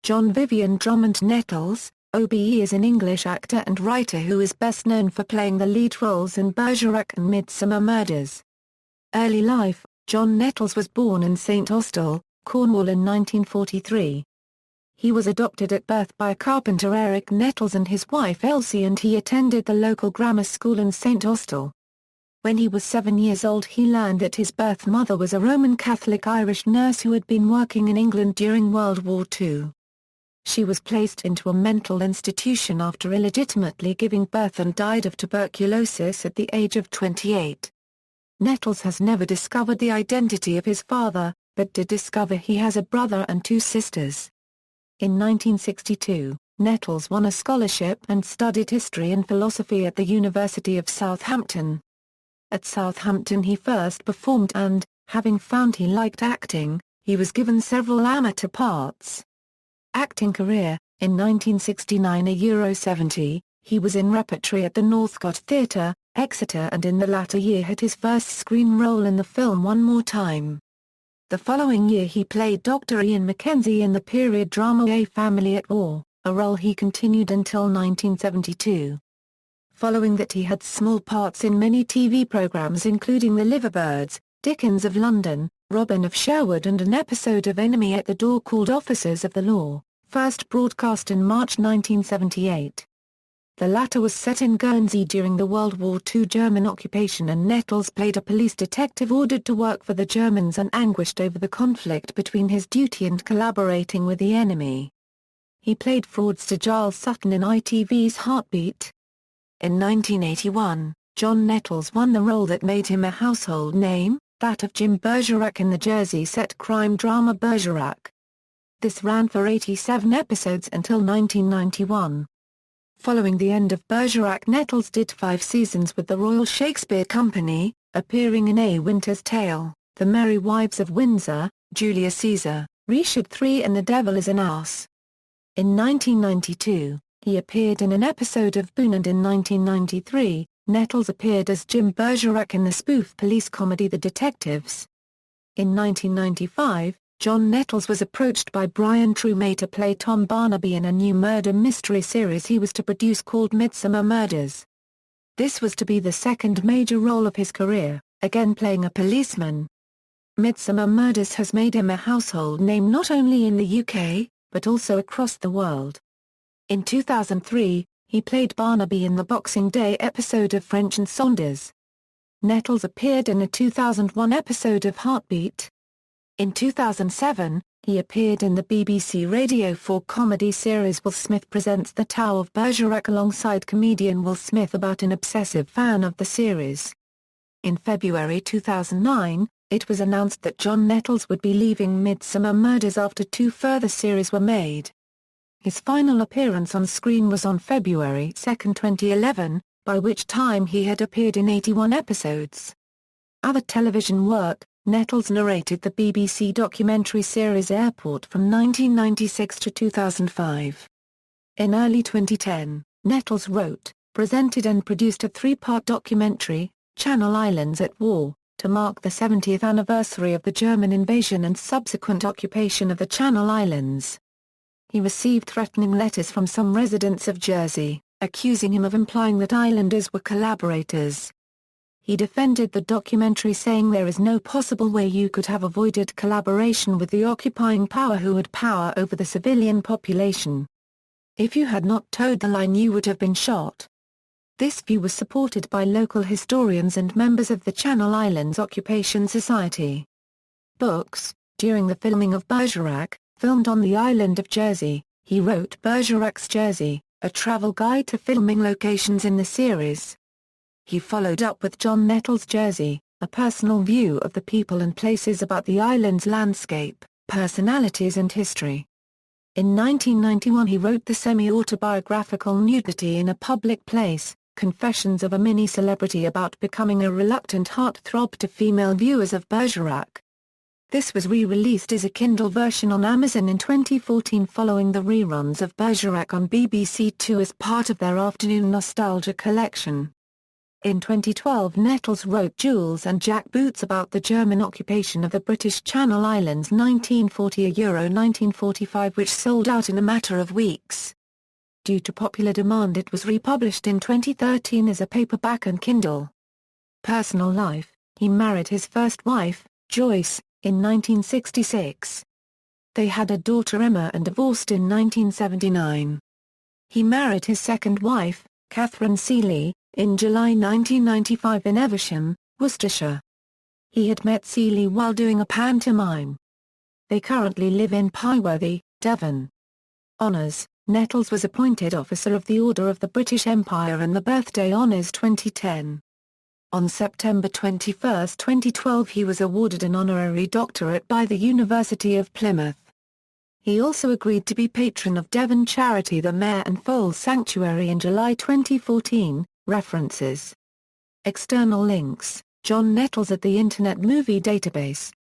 John Vivian Drummond Nettles, OBE, is an English actor and writer who is best known for playing the lead roles in Bergerac and Midsomer Murders. Early life: John Nettles was born in St Austell, Cornwall in 1943. He was adopted at birth by carpenter Eric Nettles and his wife Elsie, and he attended the local grammar school in St Austell. When he was 7 years old, he learned that his birth mother was a Roman Catholic Irish nurse who had been working in England during World War II. She was placed into a mental institution after illegitimately giving birth and died of tuberculosis at the age of 28. Nettles has never discovered the identity of his father, but did discover he has a brother and 2 sisters. In 1962, Nettles won a scholarship and studied history and philosophy at the University of Southampton. At Southampton he first performed and, having found he liked acting, he was given several amateur parts. Acting career: in 1969 a Euro 70, he was in repertory at the Northcote Theatre, Exeter, and in the latter year had his first screen role in the film One More Time. The following year he played Dr. Ian Mackenzie in the period drama A Family at War, a role he continued until 1972. Following that he had small parts in many TV programmes including The Liverbirds, Dickens of London, Robin of Sherwood, and an episode of Enemy at the Door called Officers of the Law, first broadcast in March 1978. The latter was set in Guernsey during the World War II German occupation, and Nettles played a police detective ordered to work for the Germans and anguished over the conflict between his duty and collaborating with the enemy. He played fraudster Giles Sutton in ITV's Heartbeat. In 1981, John Nettles won the role that made him a household name, that of Jim Bergerac in the Jersey-set crime drama Bergerac. This ran for 87 episodes until 1991. Following the end of Bergerac, Nettles did 5 seasons with the Royal Shakespeare Company, appearing in A Winter's Tale, The Merry Wives of Windsor, Julius Caesar, Richard III, and The Devil is an Ass. In 1992, he appeared in an episode of Boone, and in 1993, Nettles appeared as Jim Bergerac in the spoof police comedy The Detectives. In 1995, John Nettles was approached by Brian Trueman to play Tom Barnaby in a new murder mystery series he was to produce called Midsomer Murders. This was to be the second major role of his career, again playing a policeman. Midsomer Murders has made him a household name not only in the UK, but also across the world. In 2003, he played Barnaby in the Boxing Day episode of French and Saunders. Nettles appeared in a 2001 episode of Heartbeat. In 2007, he appeared in the BBC Radio 4 comedy series Will Smith Presents The Tao of Bergerac alongside comedian Will Smith, about an obsessive fan of the series. In February 2009, it was announced that John Nettles would be leaving Midsomer Murders after 2 further series were made. His final appearance on screen was on February 2, 2011, by which time he had appeared in 81 episodes. Other television work: Nettles narrated the BBC documentary series Airport from 1996 to 2005. In early 2010, Nettles wrote, presented and produced a 3-part documentary, Channel Islands at War, to mark the 70th anniversary of the German invasion and subsequent occupation of the Channel Islands. He received threatening letters from some residents of Jersey, accusing him of implying that islanders were collaborators. He defended the documentary, saying there is no possible way you could have avoided collaboration with the occupying power who had power over the civilian population. If you had not towed the line you would have been shot. This view was supported by local historians and members of the Channel Islands Occupation Society. Books: during the filming of Bergerac, filmed on the island of Jersey, he wrote Bergerac's Jersey, a travel guide to filming locations in the series. He followed up with John Nettles' Jersey, a personal view of the people and places about the island's landscape, personalities and history. In 1991 he wrote the semi-autobiographical Nudity in a Public Place, Confessions of a Mini-Celebrity, about becoming a reluctant heartthrob to female viewers of Bergerac. This was re-released as a Kindle version on Amazon in 2014 following the reruns of Bergerac on BBC Two as part of their Afternoon Nostalgia collection. In 2012 Nettles wrote Jules and Jack Boots about the German occupation of the British Channel Islands 1940–1945, which sold out in a matter of weeks. Due to popular demand, it was republished in 2013 as a paperback and Kindle. Personal life: he married his first wife, Joyce, in 1966. They had a daughter Emma and divorced in 1979. He married his second wife, Catherine Seeley, in July 1995 in Evesham, Worcestershire. He had met Seeley while doing a pantomime. They currently live in Pyworthy, Devon. Honours: Nettles was appointed Officer of the Order of the British Empire and the Birthday Honours 2010. On September 21, 2012 he was awarded an honorary doctorate by the University of Plymouth. He also agreed to be patron of Devon charity the Mare and Foal Sanctuary in July 2014. References. External links: John Nettles at the Internet Movie Database.